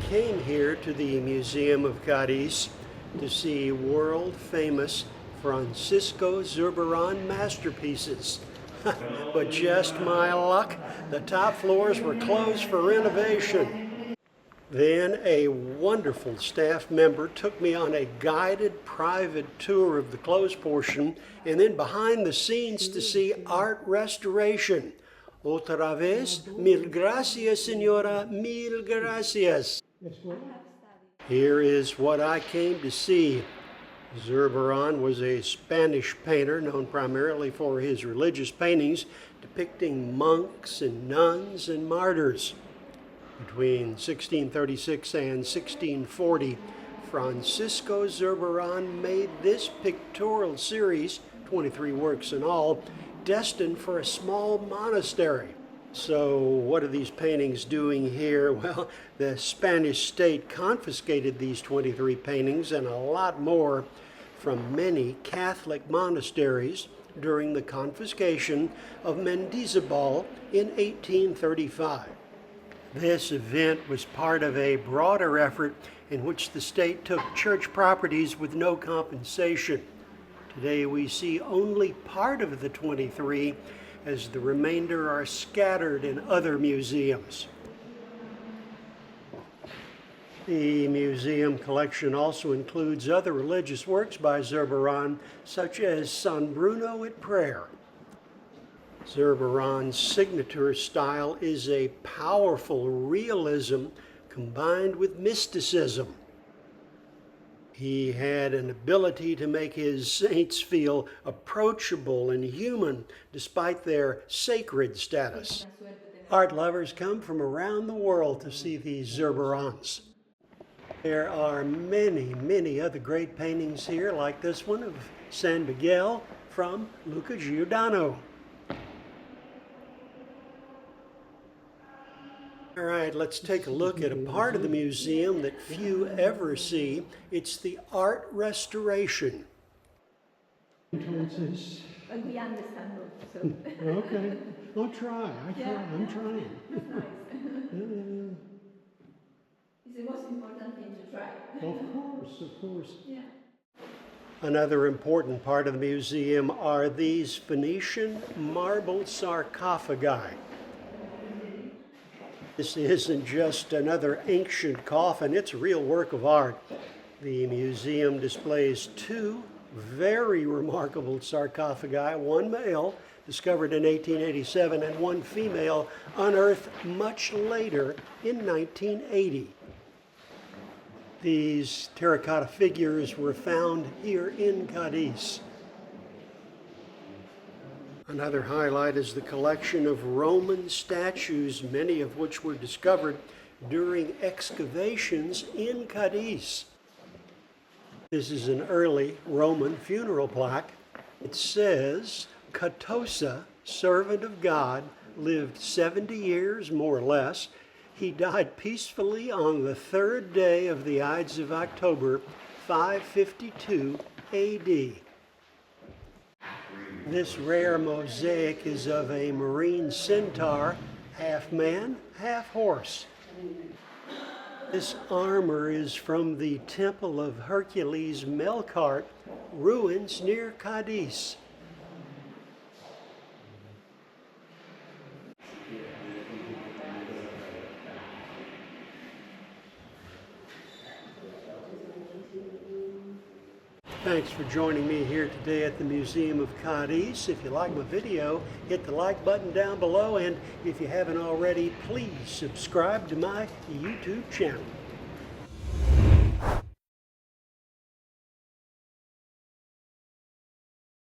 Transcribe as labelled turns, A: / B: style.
A: came here to the Museum of Cadiz to see world-famous Francisco Zurbaran masterpieces. But just my luck, the top floors were closed for renovation. Then a wonderful staff member took me on a guided private tour of the closed portion and then behind the scenes to see art restoration. Otra vez, mil gracias, senora, mil gracias. Here is what I came to see. Zurbaran was a Spanish painter known primarily for his religious paintings depicting monks and nuns and martyrs. Between 1636 and 1640, Francisco Zurbaran made this pictorial series, 23 works in all, destined for a small monastery. So what are these paintings doing here? Well, the Spanish state confiscated these 23 paintings and a lot more from many Catholic monasteries during the confiscation of Mendizabal in 1835. This event was part of a broader effort in which the state took church properties with no compensation. Today we see only part of the 23 as the remainder are scattered in other museums. The museum collection also includes other religious works by Zurbaran, such as San Bruno at Prayer. Zurbaran's signature style is a powerful realism combined with mysticism. He had an ability to make his saints feel approachable and human despite their sacred status. Art lovers come from around the world to see these Zurbarans. There are many, many other great paintings here, like this one of San Miguel from Luca Giordano. All right, let's take a look at a part of the museum that few ever see. It's the art restoration.
B: Entrances.
C: But we understand also.
B: Okay, I'll try. I'm trying.
C: It's the most important thing to try.
B: Of course.
C: Yeah.
A: Another important part of the museum are these Phoenician marble sarcophagi. This isn't just another ancient coffin, it's a real work of art. The museum displays two very remarkable sarcophagi, one male, discovered in 1887, and one female, unearthed much later in 1980. These terracotta figures were found here in Cadiz. Another highlight is the collection of Roman statues, many of which were discovered during excavations in Cadiz. This is an early Roman funeral plaque. It says, Catosa, servant of God, lived 70 years, more or less. He died peacefully on the 3rd day of the Ides of October, 552 AD. This rare mosaic is of a marine centaur, half man, half horse. This armor is from the Temple of Hercules Melkart, ruins near Cadiz. Thanks for joining me here today at the Museum of Cadiz. If you like my video, hit the like button down below, and if you haven't already, please subscribe to my YouTube channel.